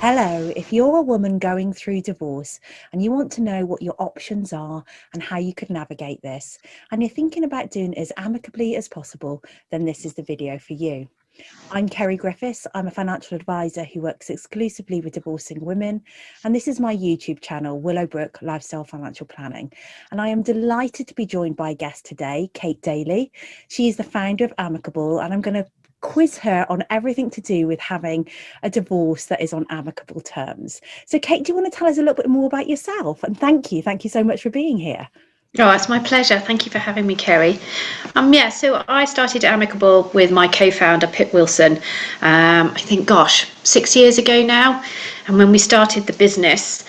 Hello, if you're a woman going through divorce and you want to know what your options are and how you could navigate this, and you're thinking about doing it as amicably as possible, then this is the video for you. I'm Kerry Griffiths. I'm a financial advisor who works exclusively with divorcing women, and this is my YouTube channel, Willow Brook Lifestyle Financial Planning. And I am delighted to be joined by a guest today, Kate Daly. She is the founder of Amicable, and I'm going to quiz her on everything to do with having a divorce that is on amicable terms. So Kate, do you want to tell us a little bit more about yourself? And thank you so much for being here. Oh, it's my pleasure. Thank you for having me, Kerry. So I started Amicable with my co-founder, Pip Wilson, I think, 6 years ago now. And when we started the business,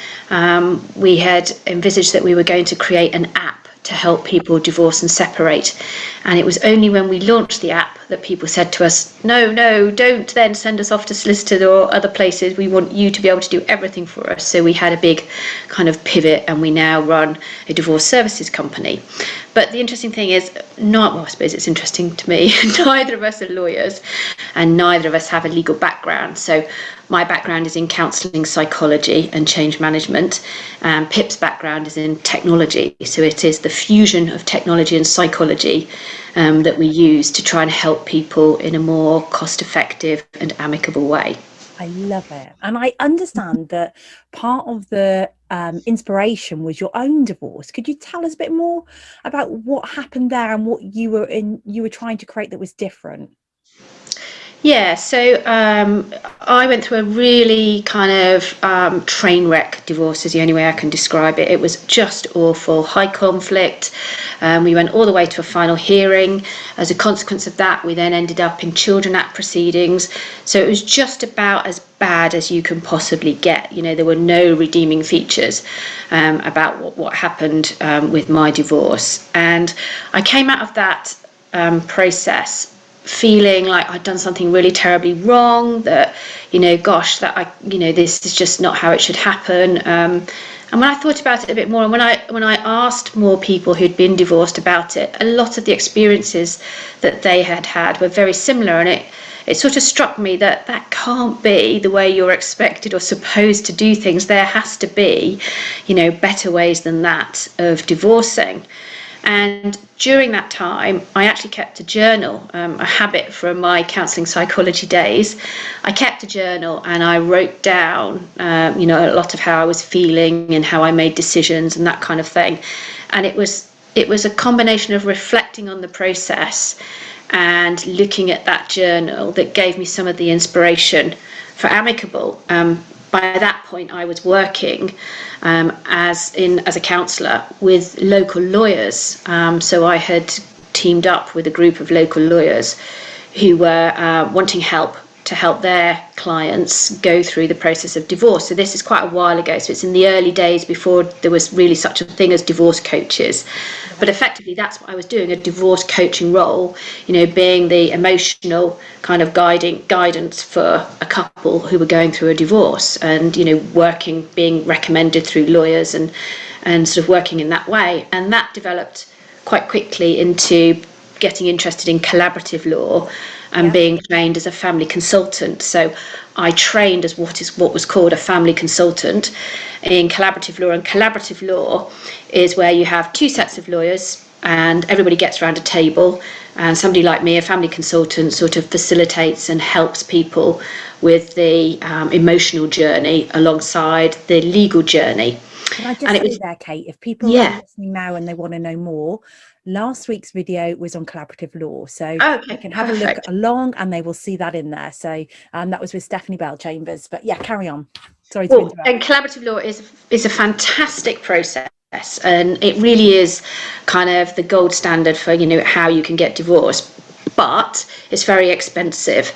we had envisaged that we were going to create an app to help people divorce and separate. And it was only when we launched the app that people said to us, no, don't then send us off to solicitors or other places. We want you to be able to do everything for us. So we had a big kind of pivot, and we now run a divorce services company. But the interesting thing is, I suppose it's interesting to me, neither of us are lawyers and neither of us have a legal background. So my background is in counselling, psychology and change management. Pip's background is in technology. So it is the fusion of technology and psychology that we use to try and help people in a more cost-effective and amicable way. I love it. And I understand that part of the inspiration was your own divorce. Could you tell us a bit more about what happened there and what you were trying to create that was different? Yeah, so I went through a really kind of train wreck divorce is the only way I can describe it. It was just awful, high conflict. We went all the way to a final hearing. As a consequence of that, we then ended up in Children Act proceedings. So it was just about as bad as you can possibly get. You know, there were no redeeming features about what happened with my divorce. And I came out of that process feeling like I'd done something really terribly wrong, that, this is just not how it should happen. And when I thought about it a bit more, and when I asked more people who'd been divorced about it, a lot of the experiences that they had were very similar. And it sort of struck me that can't be the way you're expected or supposed to do things. There has to be, better ways than that of divorcing. And during that time, I actually kept a journal, a habit from my counselling psychology days. I kept a journal and I wrote down, a lot of how I was feeling and how I made decisions and that kind of thing. And it was a combination of reflecting on the process and looking at that journal that gave me some of the inspiration for Amicable. By that point, I was working as a counsellor with local lawyers. So I had teamed up with a group of local lawyers who were wanting help to help their clients go through the process of divorce. So this is quite a while ago. So it's in the early days before there was really such a thing as divorce coaches. But effectively, that's what I was doing, a divorce coaching role, being the emotional kind of guidance for a couple who were going through a divorce, and, working, being recommended through lawyers and sort of working in that way. And that developed quite quickly into getting interested in collaborative law and being trained as a family consultant. So I trained as what was called a family consultant in collaborative law. And collaborative law is where you have two sets of lawyers and everybody gets around a table, and somebody like me, a family consultant, sort of facilitates and helps people with the emotional journey alongside the legal journey. Can I just say there, Kate, if people are listening now and they want to know more, last week's video was on collaborative law, so they can have a look along and they will see that in there. So that was with Stephanie Bell Chambers. But yeah, carry on. Sorry to interrupt. And collaborative law is a fantastic process, and it really is kind of the gold standard for how you can get divorced. But it's very expensive,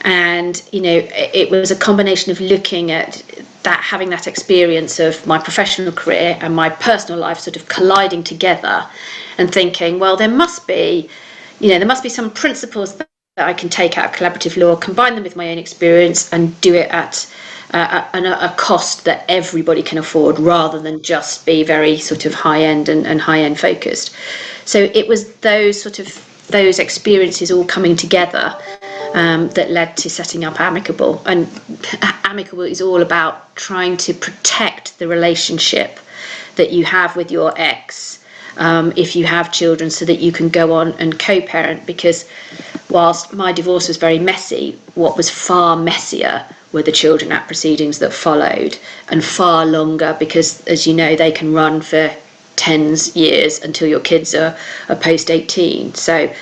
and it was a combination of looking at that, having that experience of my professional career and my personal life sort of colliding together, and thinking, well, there must be some principles that I can take out of collaborative law, combine them with my own experience, and do it at a cost that everybody can afford, rather than just be very sort of high end and high end focused. So it was those experiences all coming together that led to setting up Amicable. And Amicable is all about trying to protect the relationship that you have with your ex, if you have children, so that you can go on and co-parent. Because whilst my divorce was very messy, what was far messier were the Children Act proceedings that followed, and far longer, because, as you know, they can run for tens years until your kids are post 18. So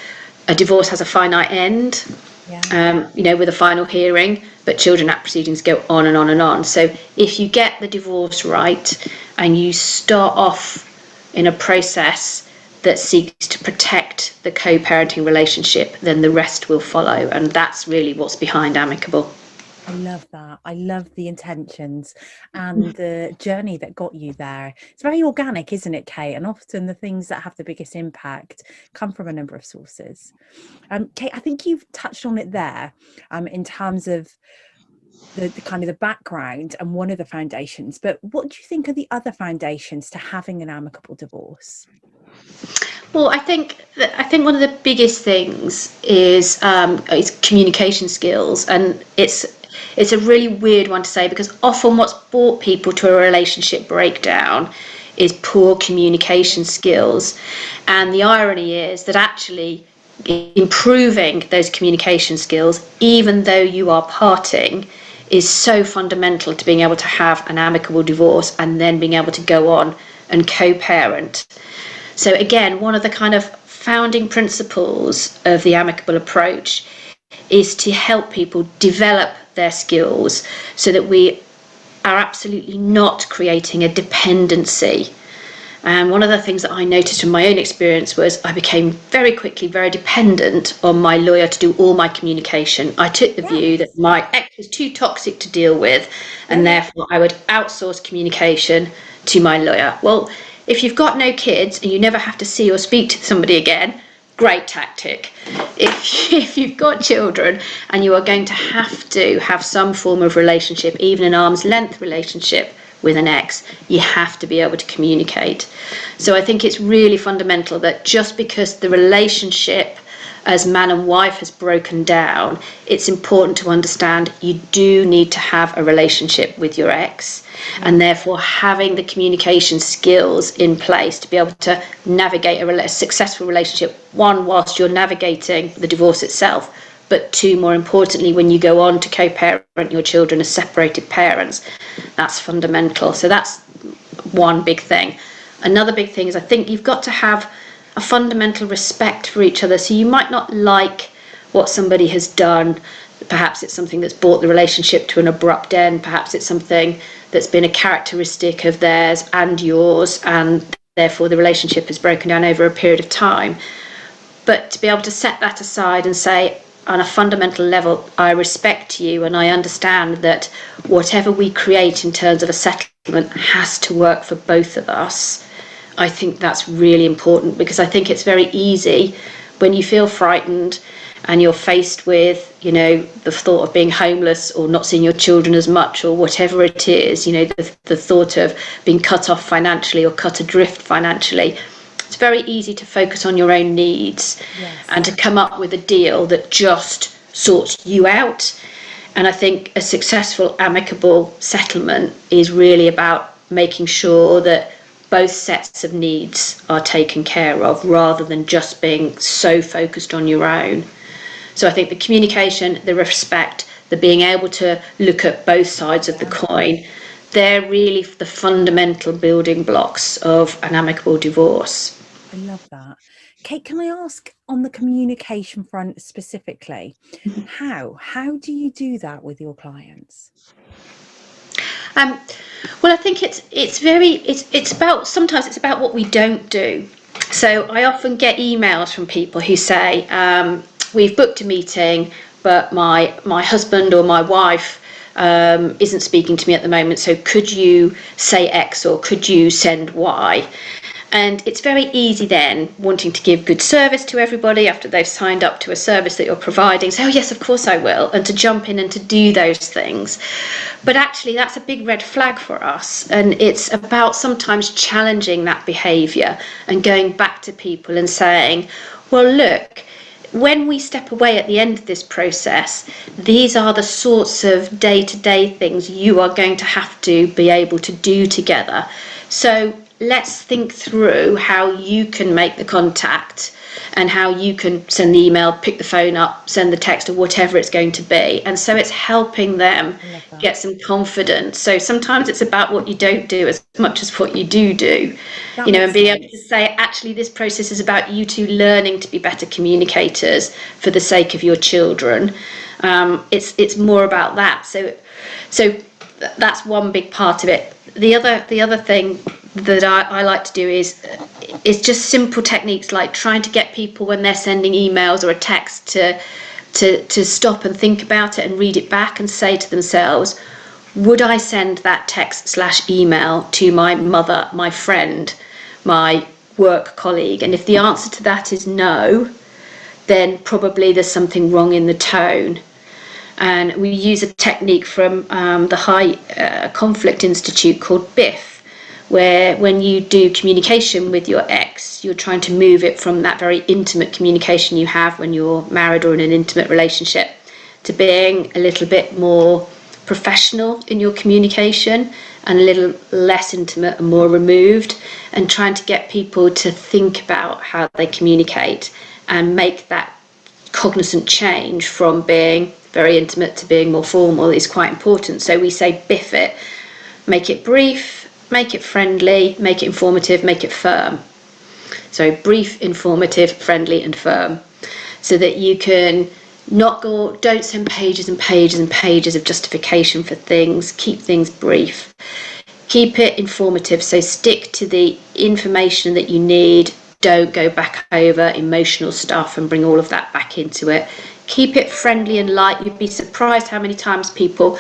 a divorce has a finite end, with a final hearing, but Children Act proceedings go on and on and on. So if you get the divorce right and you start off in a process that seeks to protect the co-parenting relationship, then the rest will follow. And that's really what's behind Amicable. I love that. I love the intentions and the journey that got you there. It's very organic, isn't it, Kate? And often the things that have the biggest impact come from a number of sources. Kate, I think you've touched on it there, in terms of the kind of the background and one of the foundations. But what do you think are the other foundations to having an amicable divorce? Well, I think one of the biggest things is communication skills, and it's a really weird one to say, because often what's brought people to a relationship breakdown is poor communication skills. And the irony is that actually improving those communication skills, even though you are parting, is so fundamental to being able to have an amicable divorce and then being able to go on and co-parent. So again, one of the kind of founding principles of the amicable approach is to help people develop their skills so that we are absolutely not creating a dependency. And one of the things that I noticed from my own experience was I became very quickly very dependent on my lawyer to do all my communication. I took the view that my ex was too toxic to deal with, and therefore I would outsource communication to my lawyer. Well, if you've got no kids and you never have to see or speak to somebody again, great tactic. If you've got children and you are going to have some form of relationship, even an arm's length relationship with an ex, you have to be able to communicate. So I think it's really fundamental that just because the relationship as man and wife has broken down, it's important to understand you do need to have a relationship with your ex, and therefore having the communication skills in place to be able to navigate a successful relationship, one, whilst you're navigating the divorce itself, but two, more importantly, when you go on to co-parent your children as separated parents. That's fundamental. So that's one big thing. Another big thing is I think you've got to have a fundamental respect for each other. So you might not like what somebody has done. Perhaps it's something that's brought the relationship to an abrupt end. Perhaps it's something that's been a characteristic of theirs and yours, and therefore the relationship has broken down over a period of time. But to be able to set that aside and say, on a fundamental level, I respect you and I understand that whatever we create in terms of a settlement has to work for both of us. I think that's really important, because I think it's very easy when you feel frightened and you're faced with, the thought of being homeless or not seeing your children as much or whatever it is, the thought of being cut off financially or cut adrift financially. It's very easy to focus on your own needs and to come up with a deal that just sorts you out. And I think a successful amicable settlement is really about making sure that both sets of needs are taken care of, rather than just being so focused on your own. So I think the communication, the respect, the being able to look at both sides of the coin, they're really the fundamental building blocks of an amicable divorce. I love that. Kate, can I ask, on the communication front specifically, how do you do that with your clients? Well, I think it's about, sometimes it's about what we don't do. So I often get emails from people who say, we've booked a meeting, but my husband or my wife isn't speaking to me at the moment, so could you say X or could you send Y? And it's very easy then, wanting to give good service to everybody after they've signed up to a service that you're providing, say, oh yes, of course I will, and to jump in and to do those things. But actually that's a big red flag for us, and it's about sometimes challenging that behaviour and going back to people and saying, well, look, when we step away at the end of this process, these are the sorts of day-to-day things you are going to have to be able to do together. So let's think through how you can make the contact and how you can send the email, pick the phone up, send the text, or whatever it's going to be. And so it's helping them get some confidence. So sometimes it's about what you don't do as much as what you do, and being able to say, actually, this process is about you two learning to be better communicators for the sake of your children. It's more about that. So that's one big part of it. The other thing that I like to do is just simple techniques, like trying to get people when they're sending emails or a text to stop and think about it and read it back and say to themselves, would I send that text/email to my mother, my friend, my work colleague? And if the answer to that is no, then probably there's something wrong in the tone. And we use a technique from the High Conflict Institute called BIF, where when you do communication with your ex, you're trying to move it from that very intimate communication you have when you're married or in an intimate relationship to being a little bit more professional in your communication and a little less intimate and more removed, and trying to get people to think about how they communicate and make that cognizant change from being very intimate to being more formal is quite important. So we say biff it, make it brief, make it friendly, make it informative, make it firm. So brief, informative, friendly and firm, so that you can don't send pages and pages and pages of justification for things. Keep things brief. Keep it informative, so stick to the information that you need. Don't go back over emotional stuff and bring all of that back into it. Keep it friendly and light. You'd be surprised how many times people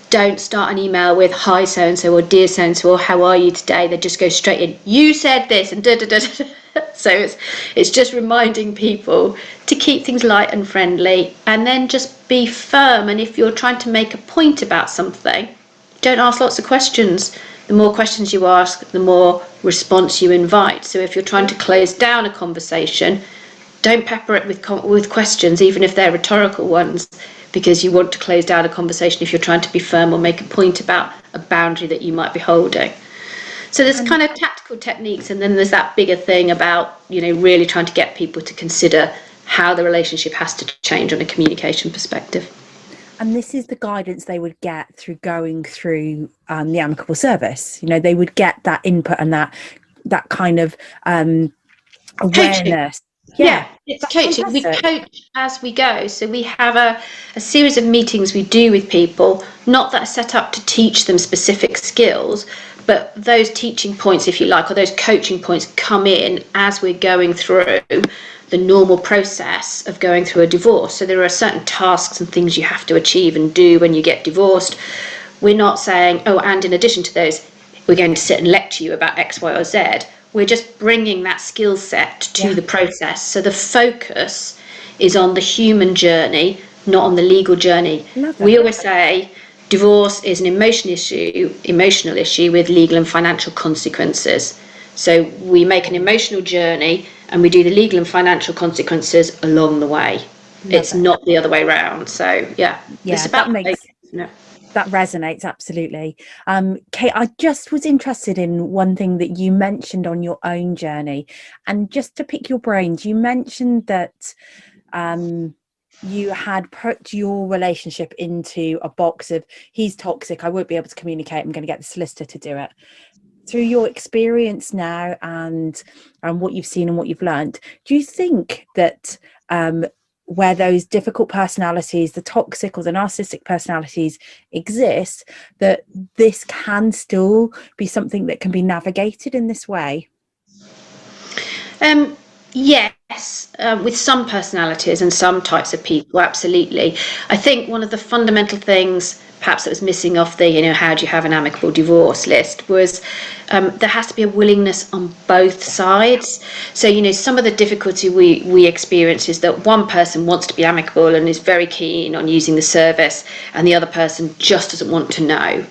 don't start an email with hi so-and-so or dear so-and-so or how are you today. They just go straight in, you said this and da-da-da-da. So it's just reminding people to keep things light and friendly, and then just be firm. And if you're trying to make a point about something, don't ask lots of questions. The more questions you ask, the more response you invite. So if you're trying to close down a conversation, don't pepper it with questions, even if they're rhetorical ones, because you want to close down a conversation if you're trying to be firm or make a point about a boundary that you might be holding. So there's kind of tactical techniques, and then there's that bigger thing about, really trying to get people to consider how the relationship has to change on a communication perspective. And this is the guidance they would get through going through the Amicable service. They would get that input and that kind of awareness. Yeah, it's coaching. We coach as we go. So we have a series of meetings we do with people, not that are set up to teach them specific skills, but those teaching points, if you like, or those coaching points come in as we're going through the normal process of going through a divorce. So there are certain tasks and things you have to achieve and do when you get divorced. We're not saying, and in addition to those, we're going to sit and lecture you about X, Y, or Z. We're just bringing that skill set to the process. So the focus is on the human journey, not on the legal journey. We always say divorce is an emotional issue with legal and financial consequences. So we make an emotional journey and we do the legal and financial consequences along the way. It's not the other way around. So it's about that resonates absolutely. Kate, I just was interested in one thing that you mentioned on your own journey, and just to pick your brains, you mentioned that you had put your relationship into a box of he's toxic, I won't be able to communicate, I'm going to get the solicitor to do it. Through your experience now and what you've seen and what you've learned, do you think that where those difficult personalities, the toxic or the narcissistic personalities exist, that this can still be something that can be navigated in this way? Yes, with some personalities and some types of people, absolutely. I think one of the fundamental things perhaps that was missing off the, how do you have an amicable divorce list was there has to be a willingness on both sides. So, some of the difficulty we experience is that one person wants to be amicable and is very keen on using the service, and the other person just doesn't want to know.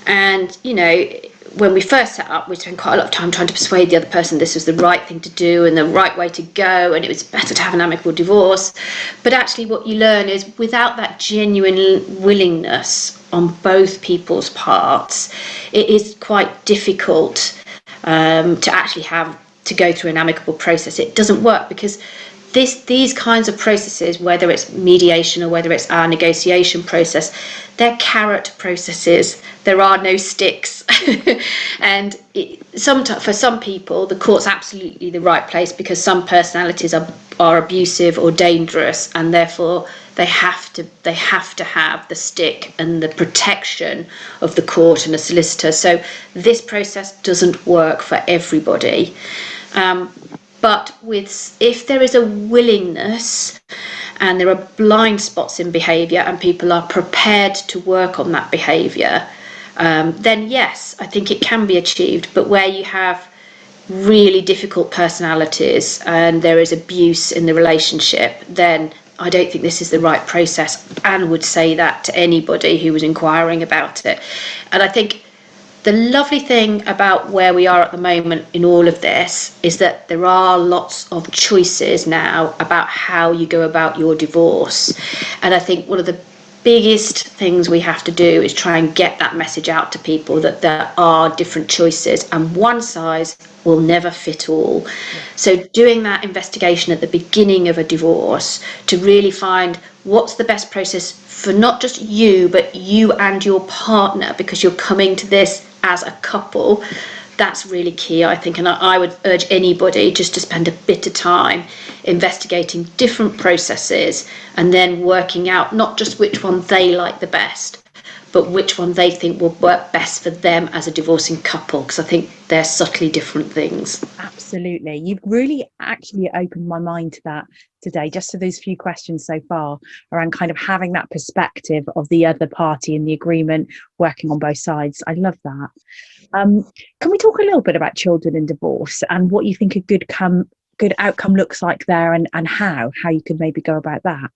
And, when we first set up, we spent quite a lot of time trying to persuade the other person this was the right thing to do and the right way to go, and it was better to have an amicable divorce. But actually what you learn is, without that genuine willingness on both people's parts, it is quite difficult to actually have to go through an amicable process. It doesn't work, because these kinds of processes, whether it's mediation or whether it's our negotiation process, they're carrot processes. There are no sticks. And for some people, the court's absolutely the right place, because some personalities are abusive or dangerous, and therefore they have to have the stick and the protection of the court and a solicitor. So this process doesn't work for everybody. But if there is a willingness and there are blind spots in behaviour and people are prepared to work on that behaviour, then yes, I think it can be achieved. But where you have really difficult personalities and there is abuse in the relationship, then I don't think this is the right process, and would say that to anybody who was inquiring about it. And I think the lovely thing about where we are at the moment in all of this is that there are lots of choices now about how you go about your divorce. And I think one of the biggest things we have to do is try and get that message out to people that there are different choices, and one size will never fit all. Yeah. So doing that investigation at the beginning of a divorce to really find what's the best process for not just you, but you and your partner, because you're coming to this as a couple, that's really key, I think. And I would urge anybody just to spend a bit of time investigating different processes and then working out not just which one they like the best, but which one they think will work best for them as a divorcing couple, because I think they're subtly different things. Absolutely. You've really actually opened my mind to that today, just to those few questions so far around kind of having that perspective of the other party in the agreement, working on both sides. I love that. Can we talk a little bit about children in divorce and what you think a good outcome looks like there, and how you could maybe go about that?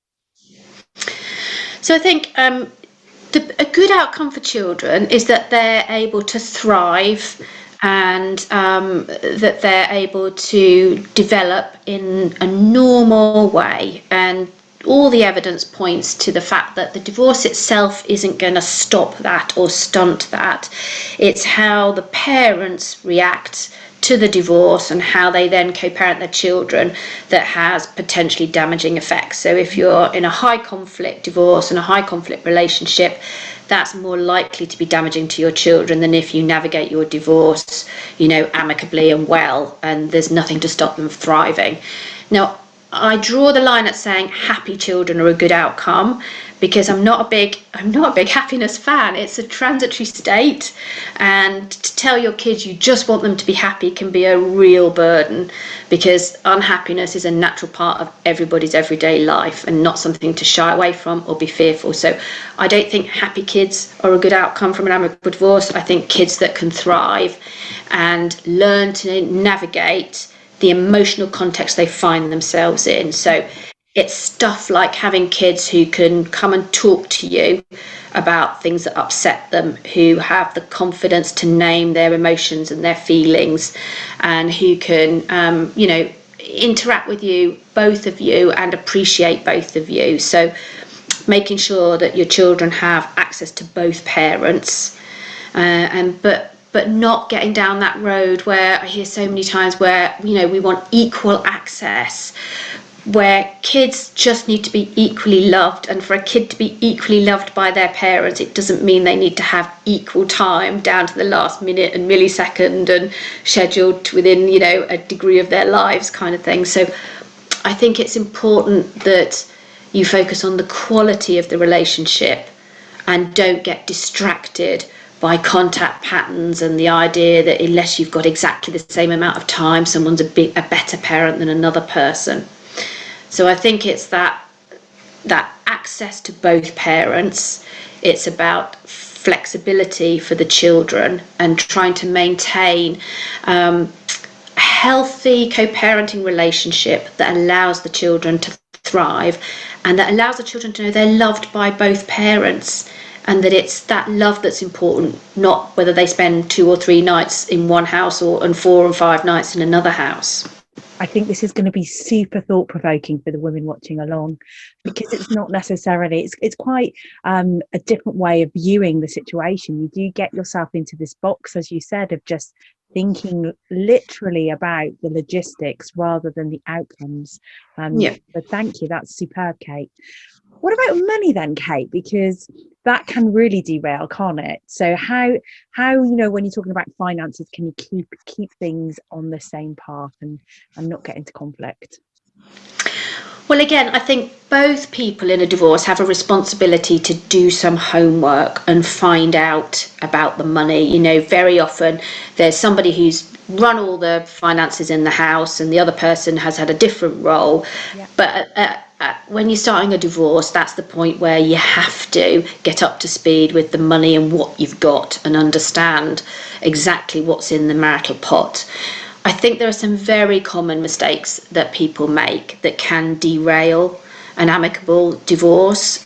So I think a good outcome for children is that they're able to thrive, and that they're able to develop in a normal way. And all the evidence points to the fact that the divorce itself isn't going to stop that or stunt that. It's how the parents react to the divorce and how they then co-parent their children that has potentially damaging effects. So if you're in a high conflict divorce and a high conflict relationship, that's more likely to be damaging to your children than if you navigate your divorce, amicably and well, and there's nothing to stop them thriving. Now, I draw the line at saying happy children are a good outcome, because I'm not a big happiness fan. It's a transitory state, and to tell your kids you just want them to be happy can be a real burden, because unhappiness is a natural part of everybody's everyday life and not something to shy away from or be fearful. So I don't think happy kids are a good outcome from an amicable divorce. I think kids that can thrive and learn to navigate the emotional context they find themselves in. So it's stuff like having kids who can come and talk to you about things that upset them, who have the confidence to name their emotions and their feelings, and who can, interact with you, both of you, and appreciate both of you. So making sure that your children have access to both parents, but not getting down that road where I hear so many times where, we want equal access, where kids just need to be equally loved. And for a kid to be equally loved by their parents, it doesn't mean they need to have equal time down to the last minute and millisecond and scheduled within, a degree of their lives kind of thing. So I think it's important that you focus on the quality of the relationship and don't get distracted by contact patterns and the idea that unless you've got exactly the same amount of time, someone's a better parent than another person. So I think it's that access to both parents. It's about flexibility for the children and trying to maintain a healthy co-parenting relationship that allows the children to thrive and that allows the children to know they're loved by both parents. and that it's that love that's important, not whether they spend 2 or 3 nights in one house and 4 or 5 nights in another house. I think this is going to be super thought-provoking for the women watching along, because it's not necessarily, it's quite a different way of viewing the situation. You do get yourself into this box, as you said, of just thinking literally about the logistics rather than the outcomes. But thank you, that's superb, Kate. What about money then, Kate? Because that can really derail, can't it? So how when you're talking about finances, can you keep things on the same path and not get into conflict? Well, again, I think both people in a divorce have a responsibility to do some homework and find out about the money. Very often there's somebody who's run all the finances in the house and the other person has had a different role. Yeah. But when you're starting a divorce, that's the point where you have to get up to speed with the money and what you've got and understand exactly what's in the marital pot. I think there are some very common mistakes that people make that can derail an amicable divorce.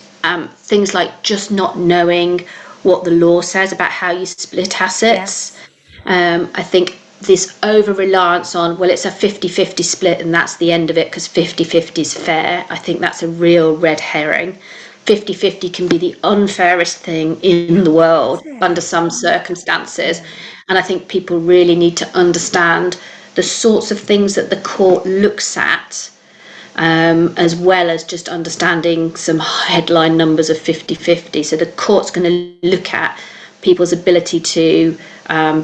Things like just not knowing what the law says about how you split assets. Yes. I think this over-reliance on, well, it's a 50-50 split and that's the end of it because 50-50 is fair. I think that's a real red herring. 50-50 can be the unfairest thing in the world under some circumstances. And I think people really need to understand the sorts of things that the court looks at, as well as just understanding some headline numbers of 50-50. So the court's going to look at people's ability to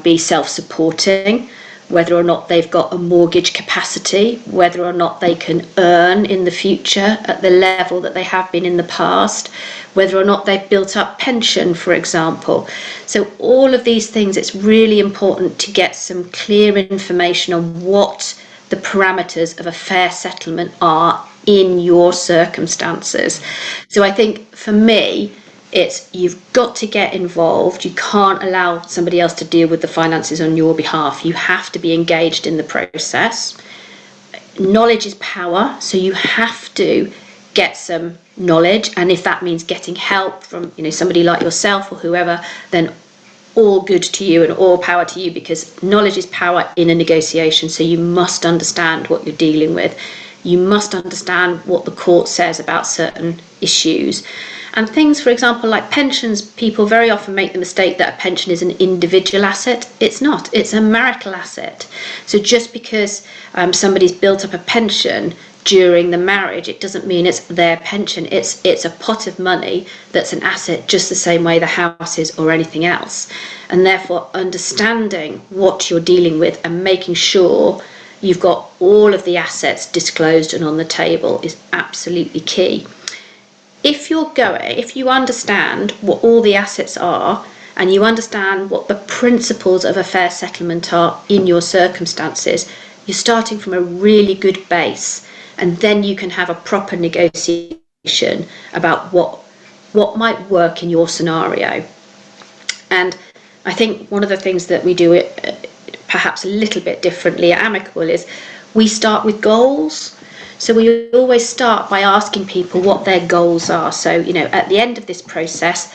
be self-supporting, whether or not they've got a mortgage capacity, whether or not they can earn in the future at the level that they have been in the past, whether or not they've built up pension, for example. So all of these things, it's really important to get some clear information on what the parameters of a fair settlement are in your circumstances. So I think for me, you've got to get involved. You can't allow somebody else to deal with the finances on your behalf. You have to be engaged in the process. Knowledge is power, so you have to get some knowledge, and if that means getting help from somebody like yourself or whoever, then all good to you and all power to you, because knowledge is power in a negotiation. So you must understand what you're dealing with. You must understand what the court says about certain issues. And things, for example, like pensions, people very often make the mistake that a pension is an individual asset. It's not. It's a marital asset. So just because somebody's built up a pension during the marriage, it doesn't mean it's their pension. It's a pot of money that's an asset just the same way the house is or anything else. And therefore, understanding what you're dealing with and making sure you've got all of the assets disclosed and on the table is absolutely key. If you understand what all the assets are and you understand what the principles of a fair settlement are in your circumstances, you're starting from a really good base, and then you can have a proper negotiation about what might work in your scenario. And I think one of the things that we do perhaps a little bit differently at Amicable is we start with goals. So we always start by asking people what their goals are. So, at the end of this process,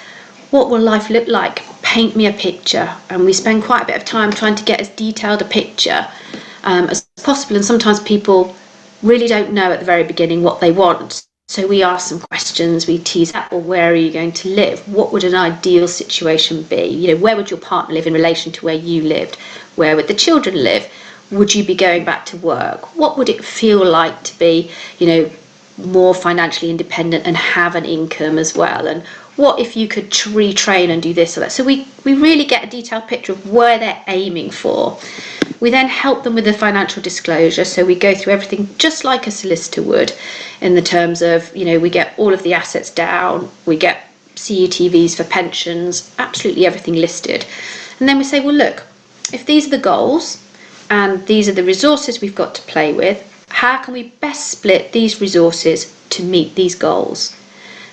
what will life look like? Paint me a picture. And we spend quite a bit of time trying to get as detailed a picture as possible. And sometimes people really don't know at the very beginning what they want. So we ask some questions, we tease out, well, where are you going to live? What would an ideal situation be? Where would your partner live in relation to where you lived? Where would the children live? Would you be going back to work? What would it feel like to be, more financially independent and have an income as well? And what if you could retrain and do this or that? So we really get a detailed picture of where they're aiming for. We then help them with the financial disclosure. So we go through everything just like a solicitor would, in the terms of, we get all of the assets down, we get CUTVs for pensions, absolutely everything listed. And then we say, well, look, if these are the goals, and these are the resources we've got to play with, how can we best split these resources to meet these goals?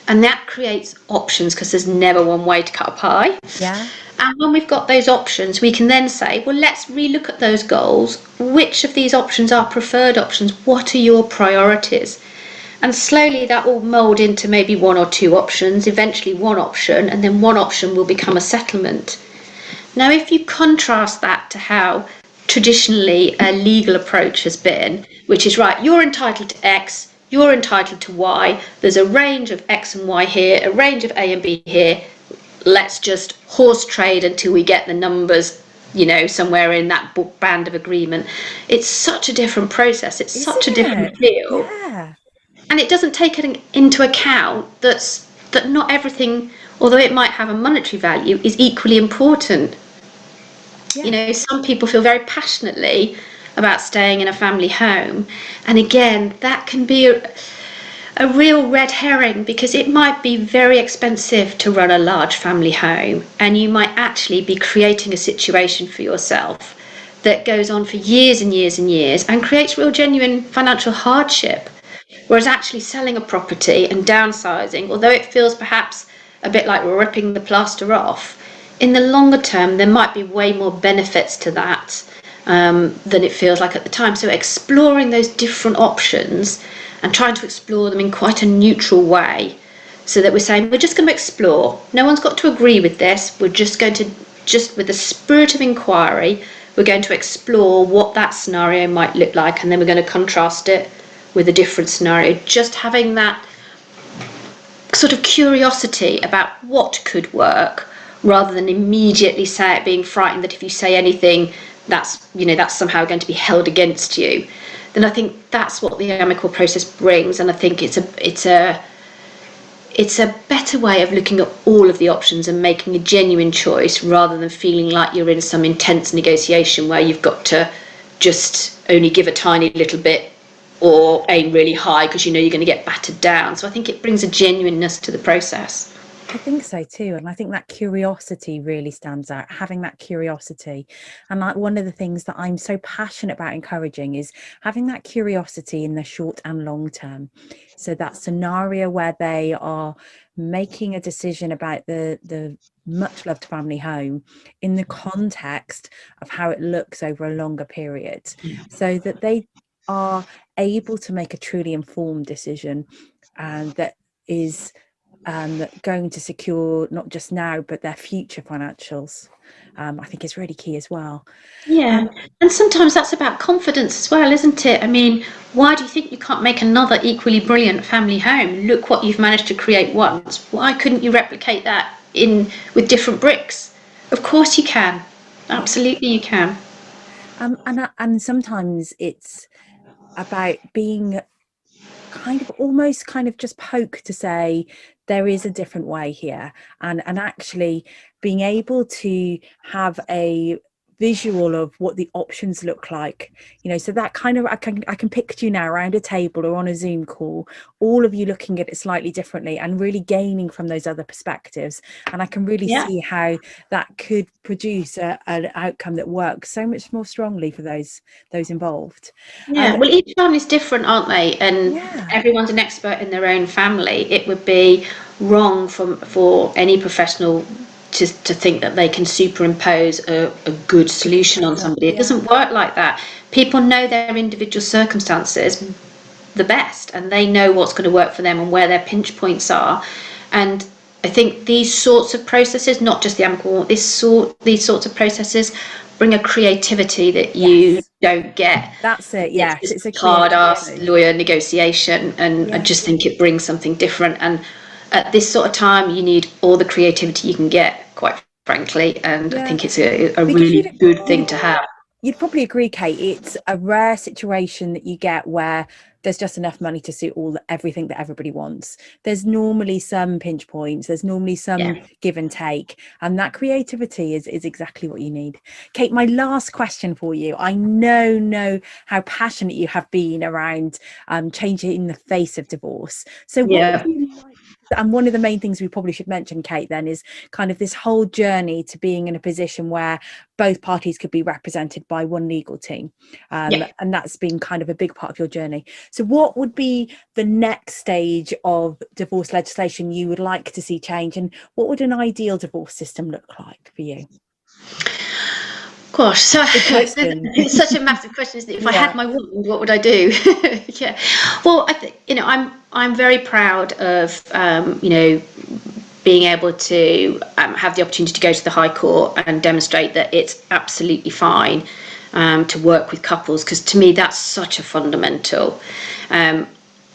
And that creates options, because there's never one way to cut a pie. Yeah. And when we've got those options, we can then say, well, let's relook at those goals. Which of these options are preferred options? What are your priorities? And slowly that will mould into maybe one or two options, eventually one option, and then one option will become a settlement. Now, if you contrast that to how traditionally a legal approach has been, which is right, you're entitled to X, you're entitled to Y, there's a range of X and Y here, a range of A and B here, let's just horse trade until we get the numbers, somewhere in that band of agreement. It's such a different process. It's such a different feel. Yeah. And it doesn't take into account that not everything, although it might have a monetary value, is equally important. Yeah. Some people feel very passionately about staying in a family home. And again, that can be a real red herring, because it might be very expensive to run a large family home, and you might actually be creating a situation for yourself that goes on for years and years and years and creates real genuine financial hardship. Whereas actually selling a property and downsizing, although it feels perhaps a bit like ripping the plaster off, in the longer term there might be way more benefits to that than it feels like at the time. So exploring those different options and trying to explore them in quite a neutral way, so that we're saying we're just going to explore. No one's got to agree with this. We're just going to, just with the spirit of inquiry, we're going to explore what that scenario might look like, and then we're going to contrast it with a different scenario. Just having that sort of curiosity about what could work, rather than immediately being frightened that if you say anything, that's somehow going to be held against you. Then I think that's what the amicable process brings, and I think it's a better way of looking at all of the options and making a genuine choice, rather than feeling like you're in some intense negotiation where you've got to just only give a tiny little bit or aim really high because you're going to get battered down. So I think it brings a genuineness to the process. I think so too. And I think that curiosity really stands out, having that curiosity. And like one of the things that I'm so passionate about encouraging is having that curiosity in the short and long term. So that scenario where they are making a decision about the much loved family home in the context of how it looks over a longer period, so that they are able to make a truly informed decision, and that is going to secure not just now but their future financials. I think is really key as well. Yeah, and sometimes that's about confidence as well, isn't it? I mean, why do you think you can't make another equally brilliant family home? Look what you've managed to create once. Why couldn't you replicate that with different bricks? Of course you can. Absolutely you can. And sometimes it's about being almost just poke to say there is a different way here, and actually being able to have a visual of what the options look like, so that I can picture you now around a table or on a Zoom call, all of you looking at it slightly differently and really gaining from those other perspectives, and I can really see how that could produce an outcome that works so much more strongly for those involved. Well, each family's different, aren't they? And everyone's an expert in their own family. It would be wrong for any professional to think that they can superimpose a good solution on somebody. It doesn't work like that. People know their individual circumstances the best, and they know what's going to work for them and where their pinch points are. And I think these sorts of processes, not just the amicable, these sorts of processes bring a creativity that you don't get. That's it. Yeah, it's a hard-ass lawyer negotiation, and I just think it brings something different. And at this sort of time, you need all the creativity you can get, quite frankly, and I think it's a really good thing to have. You'd probably agree, Kate, it's a rare situation that you get where there's just enough money to suit everything that everybody wants. There's normally some pinch points, there's normally some give and take, and that creativity is exactly what you need. Kate, my last question for you. I know how passionate you have been around changing the face of divorce. So what would you like? And one of the main things we probably should mention, Kate, then is this whole journey to being in a position where both parties could be represented by one legal team. And that's been a big part of your journey. So what would be the next stage of divorce legislation you would like to see change, and what would an ideal divorce system look like for you? Gosh, so it's such a massive question, isn't it? If I had my wand, what would I do? Well, I think I'm very proud of, being able to have the opportunity to go to the High Court and demonstrate that it's absolutely fine to work with couples, because to me that's such a fundamental.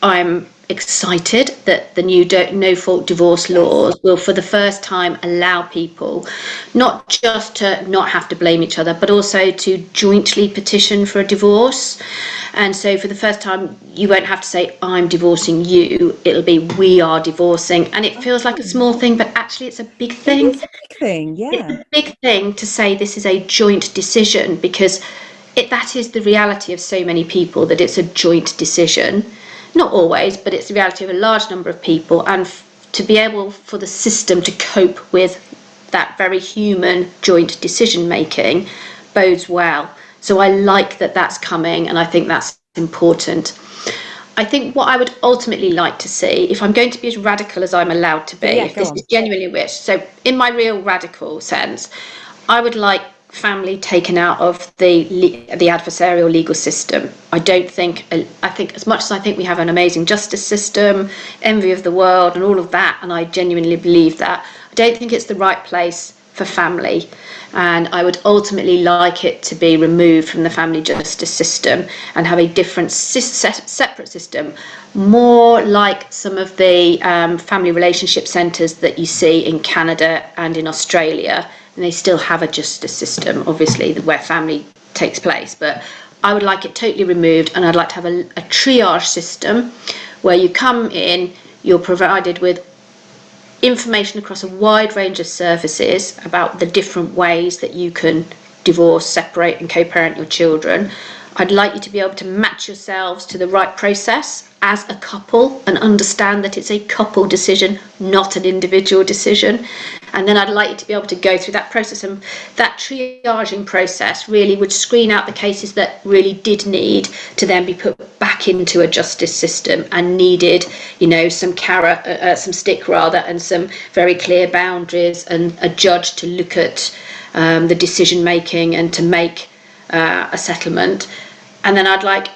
I'm excited that the new no-fault divorce laws will for the first time allow people not just to not have to blame each other, but also to jointly petition for a divorce. And so for the first time, you won't have to say, I'm divorcing you. It'll be, we are divorcing. And it feels like a small thing, but actually it's a big thing. It is a big thing, yeah. It's a big thing to say this is a joint decision, because that is the reality of so many people, that it's a joint decision. Not always, but it's the reality of a large number of people. And to be able for the system to cope with that very human joint decision making bodes well. So I like that that's coming, and I think that's important. I think what I would ultimately like to see, if I'm going to be as radical as I'm allowed to be, if this is genuinely a wish, so in my real radical sense, I would like family taken out of the adversarial legal system. I think as much as I think we have an amazing justice system, envy of the world and all of that, and I genuinely believe that, I don't think it's the right place for family, and I would ultimately like it to be removed from the family justice system and have a different separate system, more like some of the family relationship centres that you see in Canada and in Australia. And they still have a justice system, obviously, where family takes place, but I would like it totally removed, and I'd like to have a triage system where you come in, you're provided with information across a wide range of services about the different ways that you can divorce, separate and co-parent your children. I'd like you to be able to match yourselves to the right process as a couple and understand that it's a couple decision, not an individual decision. And then I'd like you to be able to go through that process, and that triaging process really would screen out the cases that really did need to then be put back into a justice system and needed, some some stick rather, and some very clear boundaries, and a judge to look at the decision making and to make a settlement. And then I'd like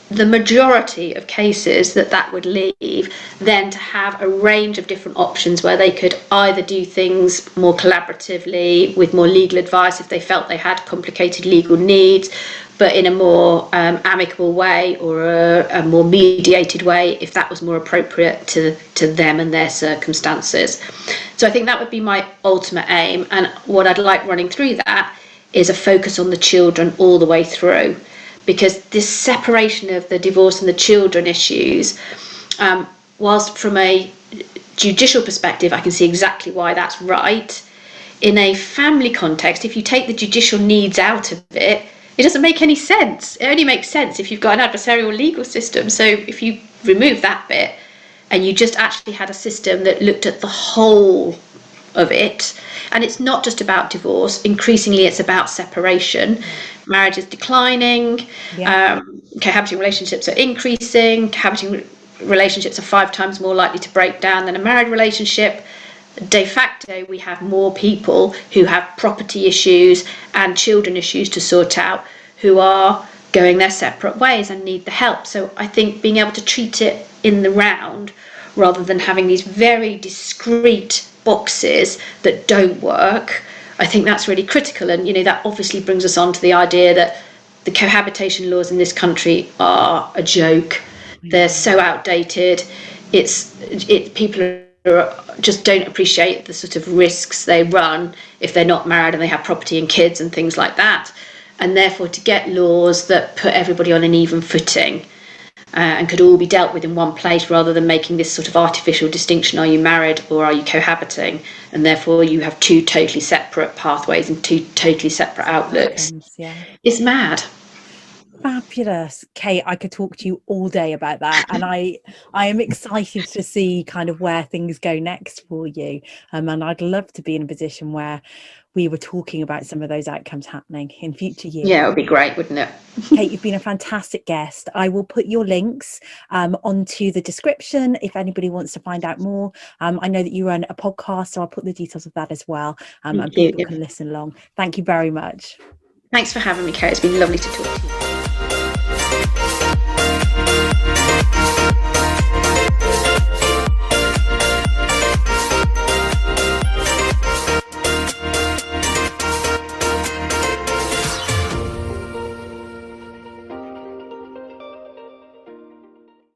the majority of cases that would leave then to have a range of different options where they could either do things more collaboratively with more legal advice if they felt they had complicated legal needs, but in a more amicable way, or a more mediated way if that was more appropriate to them and their circumstances. So I think that would be my ultimate aim, and what I'd like running through that is a focus on the children all the way through. Because this separation of the divorce and the children issues, whilst from a judicial perspective, I can see exactly why that's right. In a family context, if you take the judicial needs out of it, it doesn't make any sense. It only makes sense if you've got an adversarial legal system. So if you remove that bit and you just actually had a system that looked at the whole of it, and it's not just about divorce, increasingly it's about separation. Marriage is declining, cohabiting relationships are increasing, cohabiting relationships are 5 times more likely to break down than a married relationship. De facto, we have more people who have property issues and children issues to sort out, who are going their separate ways and need the help. So I think being able to treat it in the round, rather than having these very discrete boxes that don't work, I think that's really critical. And that obviously brings us on to the idea that the cohabitation laws in this country are a joke. They're so outdated. People just don't appreciate the sort of risks they run if they're not married and they have property and kids and things like that. And therefore, to get laws that put everybody on an even footing and could all be dealt with in one place, rather than making this sort of artificial distinction, are you married or are you cohabiting, and therefore you have 2 totally separate pathways and 2 totally separate outlooks. It's mad. Fabulous. Kate, I could talk to you all day about that, and I am excited to see kind of where things go next for you, and I'd love to be in a position where we were talking about some of those outcomes happening in future years. Yeah, it would be great, wouldn't it? Kate, you've been a fantastic guest. I will put your links onto the description if anybody wants to find out more. I know that you run a podcast, so I'll put the details of that as well, and people can listen along. Thank you very much. Thanks for having me, Kate. It's been lovely to talk to you.